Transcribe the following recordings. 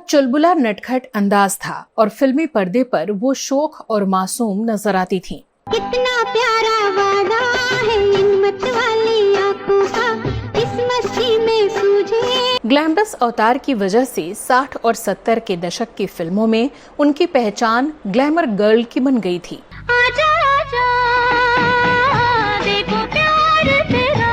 चुलबुला नटखट अंदाज था और फिल्मी पर्दे पर वो शोख और मासूम नजर आती थीं। कितना प्यारा वादा है इन मत वाली आंखों का, इस मस्ती में सूझे। ग्लैमरस अवतार की वजह से 60 और 70 के दशक की फिल्मों में उनकी पहचान ग्लैमर गर्ल की बन गई थी। आजा आजा देखो प्यार तेरा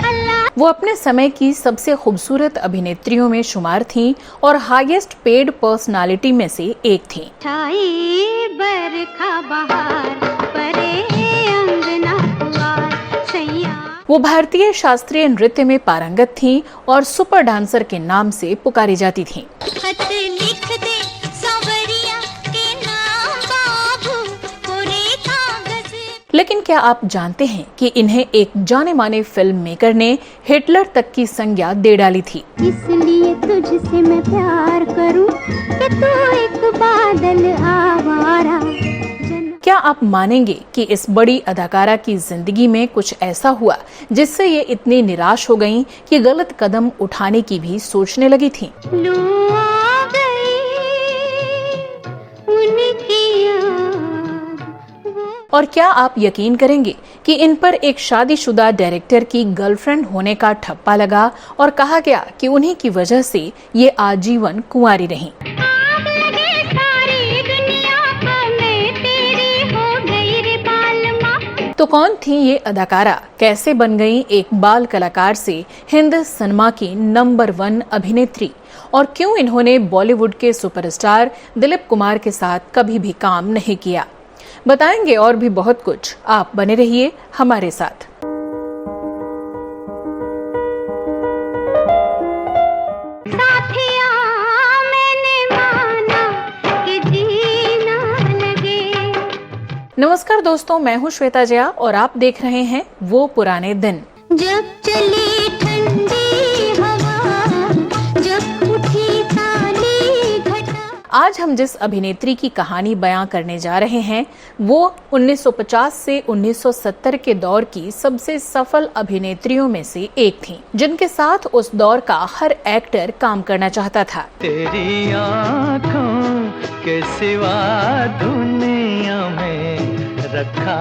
अल्लाह। वो अपने समय की सबसे खूबसूरत अभिनेत्रियों में शुमार थीं और हाईएस्ट पेड पर्सनालिटी में से एक थीं। छाए बरखा बहार परे अंगना पुआर सैया। वो भारतीय शास्त्रीय नृत्य में पारंगत थीं और सुपर डांसर के नाम से पुकारी जाती थीं। खत लिख दे सांवरिया के नाम बाबू कोरे कागज। लेकिन क्या आप जानते हैं कि इन्हें एक जाने माने फिल्म मेकर ने हिटलर तक की संज्ञा दे डाली थी। इसलिए तुझसे मैं प्यार करूं कि तू एक बादल आवारा। क्या आप मानेंगे कि इस बड़ी अदाकारा की जिंदगी में कुछ ऐसा हुआ जिससे ये इतनी निराश हो गईं कि गलत कदम उठाने की भी सोचने लगी थीं। लो आ गई उनकी याद वो। और क्या आप यकीन करेंगे कि इन पर एक शादीशुदा डायरेक्टर की गर्लफ्रेंड होने का ठप्पा लगा और कहा गया कि उन्हीं की वजह से ये आजीवन कुंवारी रहीं। आग लगे सारी दुनिया को मैं तेरी हो गई रे बालमा। तो कौन थी ये अदाकारा, कैसे बन गई एक बाल कलाकार से हिंद सिनेमा की नंबर 1 अभिनेत्री, और क्यों इन्होंने बॉलीवुड के सुपरस्टार दिलीप कुमार के साथ कभी भी काम नहीं किया, बताएंगे और भी बहुत कुछ। आप बने रहिए हमारे साथ। साथिया मैंने माना कि जीना लगे। नमस्कार दोस्तों, मैं हूं श्वेता जया और आप देख रहे हैं वो पुराने दिन। जब चली ठंडी हवा, जब उठी काली घटा। आज हम जिस अभिनेत्री की कहानी बयां करने जा रहे हैं वो 1950 से 1970 के दौर की सबसे सफल अभिनेत्रियों में से एक थीं, जिनके साथ उस दौर का हर एक्टर काम करना चाहता था। तेरी आँखों के सिवा दुनिया में रखा।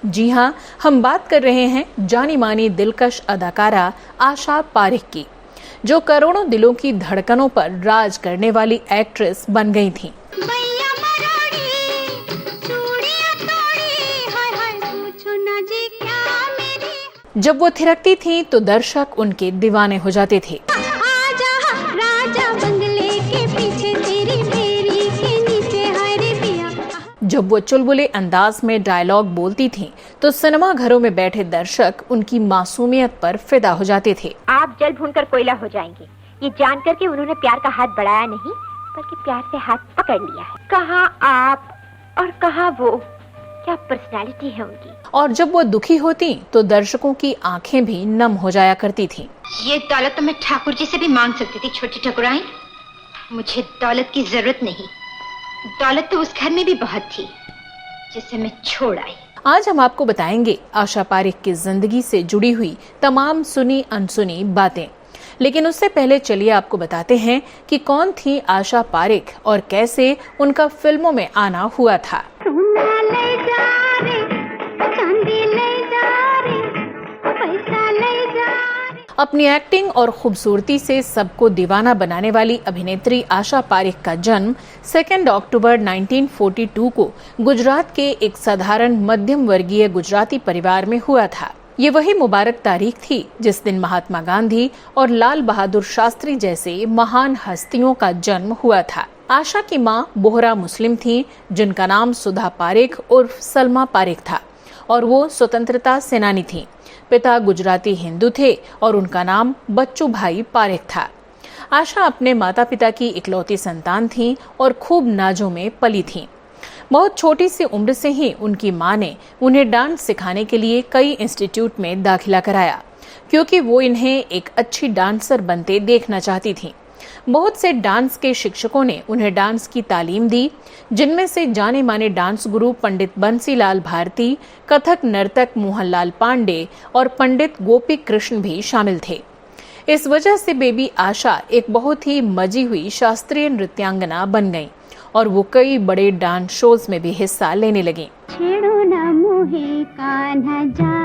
जी हाँ, हम बात कर रहे हैं जानी मानी दिलकश अदाकारा आशा पारेख की, जो करोड़ों दिलों की धड़कनों पर राज करने वाली एक्ट्रेस बन गई थीं। भैया मरोड़ी चूड़ियां तोड़ी, हाय हाय पूछो ना जी क्या मेरी। जब वो थिरकती थीं तो दर्शक उनके दीवाने हो जाते थे। आजा राजा बंगले के पीछे तेरी मेरी के नीचे हाय रे पिया। जब वो चुलबुले अंदाज में डायलॉग बोलती थीं तो सिनेमा घरों में बैठे दर्शक उनकी मासूमियत पर फिदा हो जाते थे। आप जल भूनकर कोयला हो जाएंगे, ये जानकर के उन्होंने प्यार का हाथ बढ़ाया नहीं बल्कि प्यार से हाथ पकड़ लिया है। कहाँ आप और कहाँ वो, क्या पर्सनालिटी है उनकी। और जब वो दुखी होती तो दर्शकों की आंखें भी नम हो जाया करती थीं। ये दौलत तो मैं ठाकुर जी से भी मांग सकती थी छोटी ठकुराइन, मुझे दौलत की जरूरत नहीं। दौलत तो उस घर में भी बहुत थी जिसे मैं छोड़ आई। आज हम आपको बताएंगे आशा पारेख की जिंदगी से जुड़ी हुई तमाम सुनी अनसुनी बातें। लेकिन उससे पहले चलिए आपको बताते हैं कि कौन थी आशा पारेख और कैसे उनका फिल्मों में आना हुआ था। सोना ले जा रे, चांदी ले जा रे, पैसा ले जा रे। अपनी एक्टिंग और खूबसूरती से सबको दीवाना बनाने वाली अभिनेत्री आशा पारेख का जन्म 2 अक्टूबर 1942 को गुजरात के एक साधारण मध्यम वर्गीय गुजराती परिवार में हुआ था। ये वही मुबारक तारीख थी जिस दिन महात्मा गांधी और लाल बहादुर शास्त्री जैसे महान हस्तियों का जन्म हुआ था। आशा की मां बोहरा मुस्लिम थी, जिनका नाम सुधा पारेख उर्फ सलमा पारेख था और वो स्वतंत्रता सेनानी थी। पिता गुजराती हिंदू थे और उनका नाम बच्चू भाई पारेख था। आशा अपने माता पिता की इकलौती संतान थीं और खूब नाजों में पली थीं। बहुत छोटी सी उम्र से ही उनकी मां ने उन्हें डांस सिखाने के लिए कई इंस्टीट्यूट में दाखिला कराया, क्योंकि वो इन्हें एक अच्छी डांसर बनते देखना चाहती थीं। बहुत से डांस के शिक्षकों ने उन्हें डांस की तालीम दी, जिनमें से जाने माने डांस गुरु पंडित बंसीलाल भारती, कथक नर्तक मोहनलाल पांडे और पंडित गोपी कृष्ण भी शामिल थे। इस वजह से बेबी आशा एक बहुत ही मजी हुई शास्त्रीय नृत्यांगना बन गईं और वो कई बड़े डांस शोज में भी हिस्सा लेने लगीं। छेड़ो ना मुहे कान्हा जा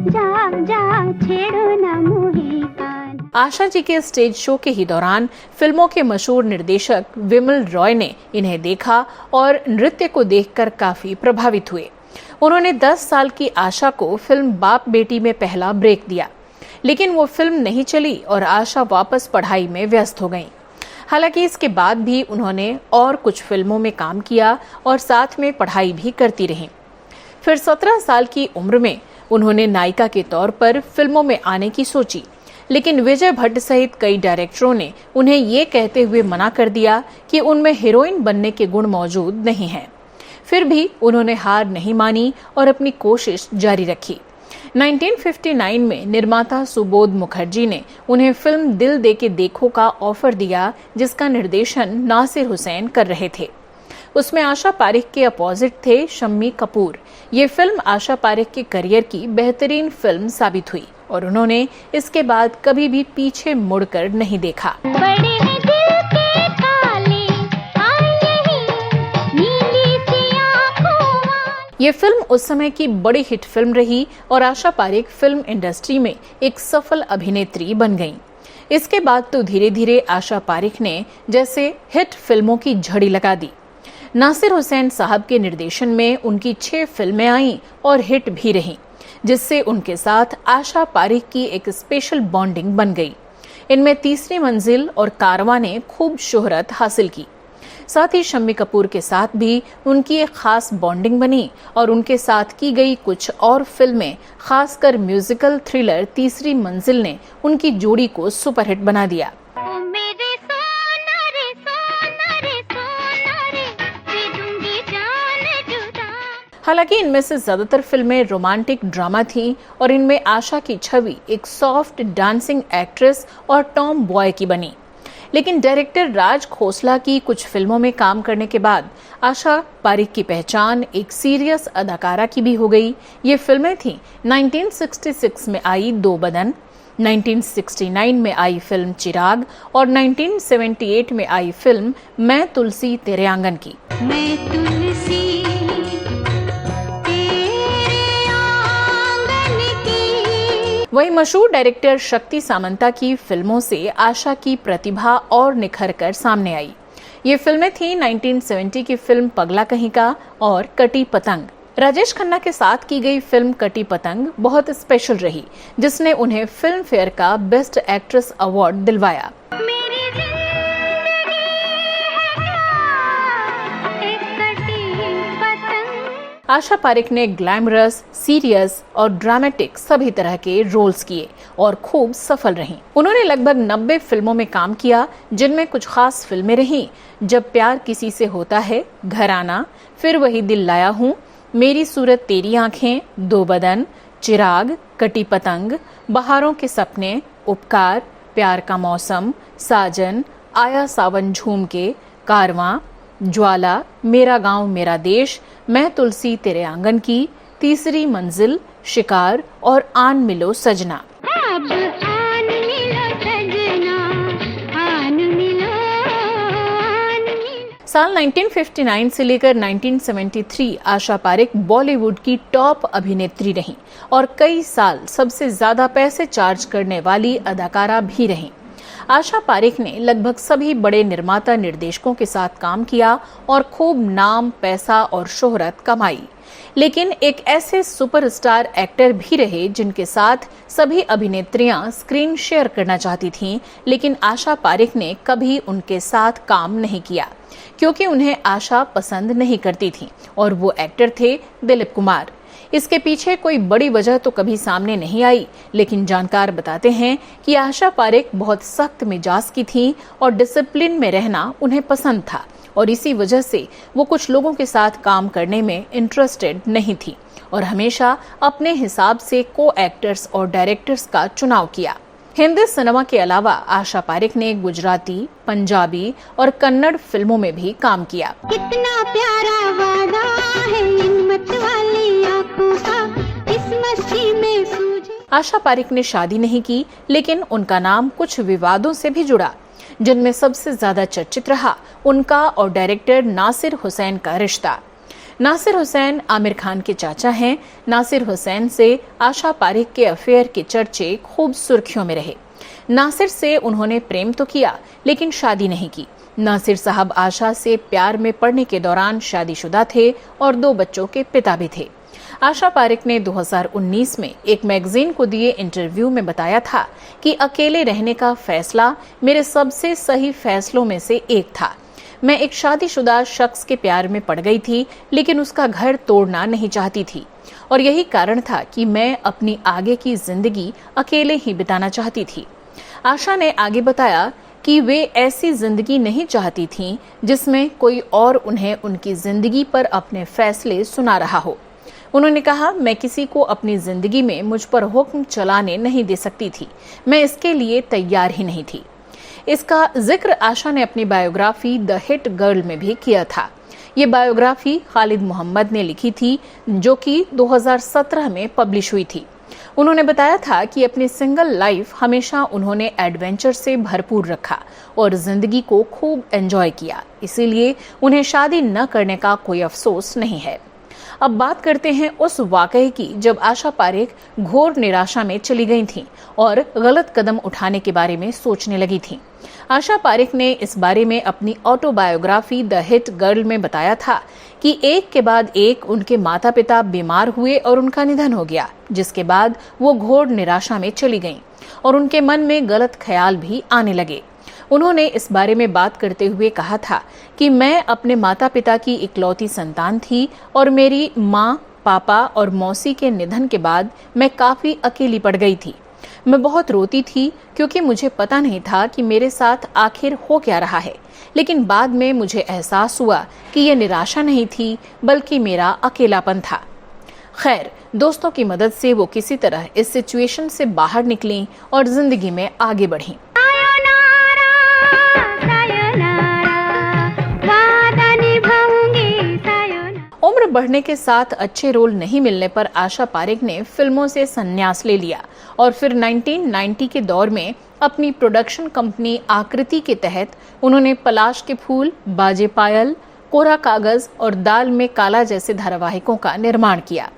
जा जा, छेड़ो ना मुहे कान्हा। आशा जी के स्टेज शो के ही दौरान फिल्मों के मशहूर निर्देशक विमल रॉय ने इन्हें देखा और नृत्य को देखकर काफी प्रभावित हुए। उन्होंने 10 साल की आशा को फिल्म बाप बेटी में पहला ब्रेक दिया, लेकिन वो फिल्म नहीं चली और आशा वापस पढ़ाई में व्यस्त हो गईं। हालांकि इसके बाद भी उन्होंने और कुछ फिल्मों में काम किया और साथ में पढ़ाई भी करती रहीं। फिर 17 साल की उम्र में उन्होंने नायिका के तौर पर फिल्मों में आने की सोची, लेकिन विजय भट्ट सहित कई डायरेक्टरों ने उन्हें ये कहते हुए मना कर दिया कि उनमें हीरोइन बनने के गुण मौजूद नहीं हैं। फिर भी उन्होंने हार नहीं मानी और अपनी कोशिश जारी रखी। 1959 में निर्माता सुबोध मुखर्जी ने उन्हें फिल्म दिल दे के देखो का ऑफर दिया, जिसका निर्देशन नासिर हुसैन कर रहे थे। उसमें आशा पारिक के अपोजिट थे शम्मी कपूर। ये फिल्म आशा पारिक के करियर की बेहतरीन फिल्म साबित हुई और उन्होंने इसके बाद कभी भी पीछे मुड़कर नहीं देखा। बड़े हैं दिल के काले, आए यहीं नीली सी आँखों वाले। ये फिल्म उस समय की बड़ी हिट फिल्म रही और आशा पारिक फिल्म इंडस्ट्री में एक सफल अभिनेत्री बन गईं। इसके बाद तो धीरे धीरे आशा पारिक ने जैसे हिट फिल्मों की झड़ी लगा दी। नासिर हुसैन साहब के निर्देशन में उनकी 6 फिल्में आईं और हिट भी रहीं, जिससे उनके साथ आशा पारिक की एक स्पेशल बॉन्डिंग बन गई। इनमें तीसरी मंजिल और कारवां ने खूब शोहरत हासिल की। साथ ही शम्मी कपूर के साथ भी उनकी एक खास बॉन्डिंग बनी और उनके साथ की गई कुछ और फिल्में, खासकर म्यूजिकल थ्रिलर तीसरी मंजिल ने उनकी जोड़ी को सुपरहिट बना दिया। ओ मेरे सोना रे सोना रे सोना रे, दे दूंगी जान जुदा। हालांकि इनमें से ज्यादातर फिल्में रोमांटिक ड्रामा थीं और इनमें आशा की छवि एक सॉफ्ट डांसिंग एक्ट्रेस और टॉम बॉय की बनी। लेकिन डायरेक्टर राज खोसला की कुछ फिल्मों में काम करने के बाद आशा पारिक की पहचान एक सीरियस अदाकारा की भी हो गई। ये फिल्में थीं 1966 में आई दो बदन, 1969 में आई फिल्म चिराग और 1978 में आई फिल्म मैं तुलसी तेरे आंगन की। मैं तुलसी तेरे आंगन की। वहीं मशहूर डायरेक्टर शक्ति सामंता की फिल्मों से आशा की प्रतिभा और निखर कर सामने आई। ये फिल्में थीं 1970 की फिल्म पगला कहीं का और कटी पतंग। राजेश खन्ना के साथ की गई फिल्म कटी पतंग बहुत स्पेशल रही, जिसने उन्हें फिल्म फेयर का बेस्ट एक्ट्रेस अवार्ड दिलवाया। मेरी जिंदगी है क्या एक कटी पतंग। आशा पारिक ने ग्लैमरस, सीरियस और ड्रामेटिक सभी तरह के रोल्स किए और खूब सफल रहीं। उन्होंने लगभग 90 फिल्मों में काम किया, जिनमें कुछ खास फिल्में रहीं जब प्यार किसी से होता है, घराना, फिर वही दिल लाया हूँ, मेरी सूरत तेरी आंखें, दो बदन, चिराग, कटी पतंग, बहारों के सपने, उपकार, प्यार का मौसम, साजन, आया सावन झूम के, कारवां, ज्वाला, मेरा गांव मेरा देश, मैं तुलसी तेरे आंगन की, तीसरी मंजिल, शिकार और आन मिलो सजना। अब आन मिलो सजना, आन मिलो, आन मिलो। साल 1959 से लेकर 1973 आशा पारिक बॉलीवुड की टॉप अभिनेत्री रहीं और कई साल सबसे ज्यादा पैसे चार्ज करने वाली अदाकारा भी रहीं। आशा पारिक ने लगभग सभी बड़े निर्माता निर्देशकों के साथ काम किया और खूब नाम, पैसा और शोहरत कमाई। लेकिन एक ऐसे सुपरस्टार एक्टर भी रहे जिनके साथ सभी अभिनेत्रियां स्क्रीन शेयर करना चाहती थीं, लेकिन आशा पारिक ने कभी उनके साथ काम नहीं किया क्योंकि उन्हें आशा पसंद नहीं करती थी और वो एक्टर थे दिलीप कुमार। इसके पीछे कोई बड़ी वजह तो कभी सामने नहीं आई, लेकिन जानकार बताते हैं कि आशा पारिक बहुत सख्त मिजाज की थी और डिसिप्लिन में रहना उन्हें पसंद था और इसी वजह से वो कुछ लोगों के साथ काम करने में इंटरेस्टेड नहीं थी और हमेशा अपने हिसाब से को एक्टर्स और डायरेक्टर्स का चुनाव किया। हिंदी सिनेमा के अलावा आशा पारिक ने गुजराती, पंजाबी और कन्नड़ फिल्मों में भी काम किया। कितना प्यारा वादा है इन मत वाली आंखों का, इस मस्ती में सूझे। आशा पारेख ने शादी नहीं की, लेकिन उनका नाम कुछ विवादों से भी जुड़ा, जिनमें सबसे ज्यादा चर्चित रहा उनका और डायरेक्टर नासिर हुसैन का रिश्ता। नासिर हुसैन आमिर खान के चाचा हैं। नासिर हुसैन से आशा पारेख के अफेयर के चर्चे खूब सुर्खियों में रहे। नासिर से उन्होंने प्रेम तो किया, लेकिन शादी नहीं की। नासिर साहब आशा से प्यार में पड़ने के दौरान शादीशुदा थे और 2 बच्चों के पिता भी थे। आशा पारेख ने 2019 में एक मैगजीन को दिए इंटरव्यू में बताया था कि अकेले रहने का फैसला मेरे सबसे सही फैसलों में से एक था। मैं एक शादीशुदा शख्स के प्यार में पड़ गई थी, लेकिन उसका घर तोड़ना नहीं चाहती थी और यही कारण था कि मैं अपनी आगे की जिंदगी अकेले ही बिताना चाहती थी। आशा ने आगे बताया कि वे ऐसी जिंदगी नहीं चाहती थीं जिसमें कोई और उन्हें उनकी जिंदगी पर अपने फैसले सुना रहा हो। उन्होंने कहा, मैं किसी को अपनी जिंदगी में मुझ पर हुक्म चलाने नहीं दे सकती थी, मैं इसके लिए तैयार ही नहीं थी। इसका जिक्र आशा ने अपनी बायोग्राफी द हिट गर्ल में भी किया था। ये बायोग्राफी खालिद मोहम्मद ने लिखी थी, जो कि 2017 में पब्लिश हुई थी। उन्होंने बताया था कि अपनी सिंगल लाइफ हमेशा उन्होंने एडवेंचर से भरपूर रखा और जिंदगी को खूब एंजॉय किया, इसीलिए उन्हें शादी न करने का कोई अफसोस नहीं है। अब बात करते हैं उस वाकये की जब आशा पारेख घोर निराशा में चली गई थीं और गलत कदम उठाने के बारे में सोचने लगी थीं। आशा पारेख ने इस बारे में अपनी ऑटोबायोग्राफी द हिट गर्ल में बताया था कि एक के बाद एक उनके माता पिता बीमार हुए और उनका निधन हो गया, जिसके बाद वो घोर निराशा में चली गईं और उनके मन में गलत ख्याल भी आने लगे। उन्होंने इस बारे में बात करते हुए कहा था कि मैं अपने माता पिता की इकलौती संतान थी और मेरी माँ, पापा और मौसी के निधन के बाद मैं काफी अकेली पड़ गई थी। मैं बहुत रोती थी क्योंकि मुझे पता नहीं था कि मेरे साथ आखिर हो क्या रहा है, लेकिन बाद में मुझे एहसास हुआ कि यह निराशा नहीं थी बल्कि मेरा अकेलापन था। खैर, दोस्तों की मदद से वो किसी तरह इस सिचुएशन से बाहर निकलीं और जिंदगी में आगे बढ़ीं। उम्र बढ़ने के साथ अच्छे रोल नहीं मिलने पर आशा पारेख ने फिल्मों से संन्यास ले लिया और फिर 1990 के दौर में अपनी प्रोडक्शन कंपनी आकृति के तहत उन्होंने पलाश के फूल, बाजे पायल, कोरा कागज और दाल में काला जैसे धारावाहिकों का निर्माण किया।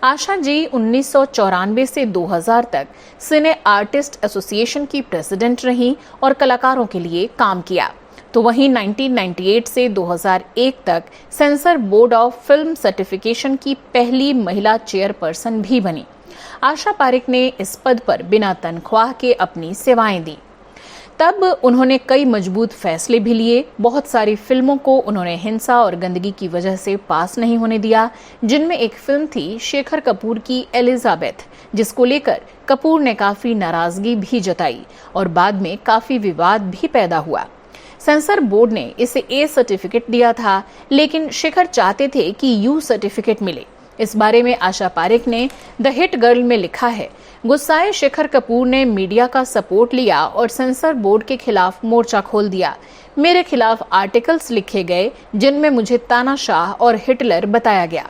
आशा जी 1994 से 2000 तक सिने आर्टिस्ट एसोसिएशन की प्रेसिडेंट रहीं और कलाकारों के लिए काम किया। तो वहीं 1998 से 2001 तक sensor board of film certification की पहली महिला चेयरपर्सन भी बनी। आशा पारेख ने इस पद पर बिना तनख्वाह के अपनी सेवाएं दी। तब उन्होंने कई मजबूत फैसले भी लिए। बहुत सारी फिल्मों को उन्होंने हिंसा और गंदगी की वजह से पास नहीं होने दिया, जिनमें एक फिल्म थी शेखर कपूर की एलिजाबेथ, जिसको लेकर कपूर ने काफी नाराजगी भी जताई और बाद में काफी विवाद भी पैदा हुआ। सेंसर बोर्ड ने इसे ए सर्टिफिकेट दिया था, लेकिन शेखर चाहते थे कि यू सर्टिफिकेट मिले। इस बारे में आशा पारेख ने द हिट गर्ल में लिखा है, गुस्साए शेखर कपूर ने मीडिया का सपोर्ट लिया और सेंसर बोर्ड के खिलाफ मोर्चा खोल दिया। मेरे खिलाफ आर्टिकल्स लिखे गए जिनमें मुझे तानाशाह और हिटलर बताया गया।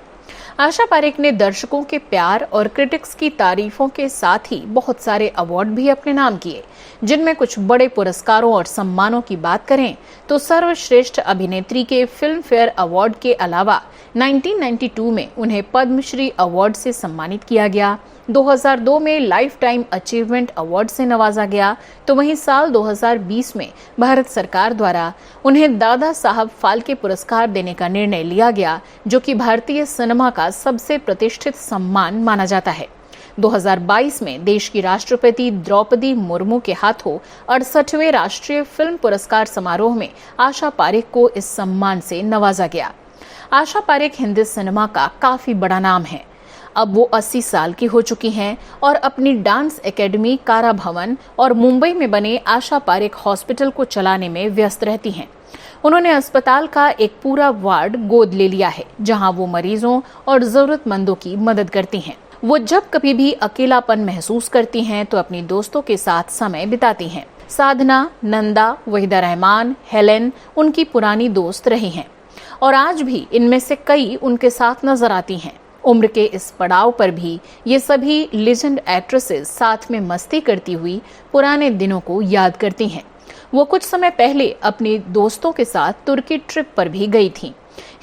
आशा पारेख ने दर्शकों के प्यार और क्रिटिक्स की तारीफों के साथ ही बहुत सारे अवार्ड भी अपने नाम किए, जिनमें कुछ बड़े पुरस्कारों और सम्मानों की बात करें तो सर्वश्रेष्ठ अभिनेत्री के फिल्म फेयर अवार्ड के अलावा 1992 में उन्हें पद्मश्री अवार्ड से सम्मानित किया गया। 2002 में लाइफ टाइम अचीवमेंट अवार्ड से नवाजा गया। तो वहीं साल 2020 में भारत सरकार द्वारा उन्हें दादा साहब फाल्के पुरस्कार देने का निर्णय लिया गया, जो कि भारतीय सिनेमा का सबसे प्रतिष्ठित सम्मान माना जाता है। 2022 में देश की राष्ट्रपति द्रौपदी मुर्मू के हाथों 68वें राष्ट्रीय फिल्म पुरस्कार समारोह में आशा पारेख को इस सम्मान से नवाजा गया। आशा पारेख हिंदी सिनेमा का काफी बड़ा नाम है। अब वो 80 साल की हो चुकी हैं और अपनी डांस एकेडमी कारा भवन और मुंबई में बने आशा पारेख हॉस्पिटल को चलाने में व्यस्त रहती हैं। उन्होंने अस्पताल का एक पूरा वार्ड गोद ले लिया है, जहां वो मरीजों और जरूरतमंदों की मदद करती हैं। वो जब कभी भी अकेलापन महसूस करती हैं तो अपनी दोस्तों के साथ समय बिताती हैं। साधना, नंदा, वहीदा रहमान, हेलेन उनकी पुरानी दोस्त रही हैं और आज भी इनमें से कई उनके साथ नजर आती हैं। उम्र के इस पड़ाव पर भी ये सभी लेजेंड एक्ट्रेसेस साथ में मस्ती करती हुई पुराने दिनों को याद करती हैं। वो कुछ समय पहले अपने दोस्तों के साथ तुर्की ट्रिप पर भी गई थीं।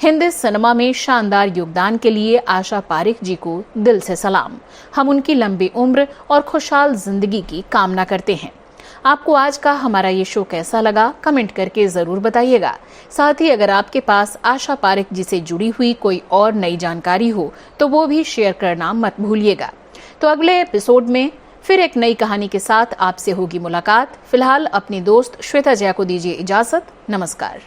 हिंदी सिनेमा में शानदार योगदान के लिए आशा पारेख जी को दिल से सलाम। हम उनकी लंबी उम्र और खुशहाल जिंदगी की कामना करते हैं। आपको आज का हमारा ये शो कैसा लगा, कमेंट करके जरूर बताइएगा। साथ ही अगर आपके पास आशा पारेख जी से जुड़ी हुई कोई और नई जानकारी हो तो वो भी शेयर करना मत भूलिएगा। तो अगले एपिसोड में फिर एक नई कहानी के साथ आपसे होगी मुलाकात। फिलहाल अपनी दोस्त श्वेता जया को दीजिए इजाजत। नमस्कार।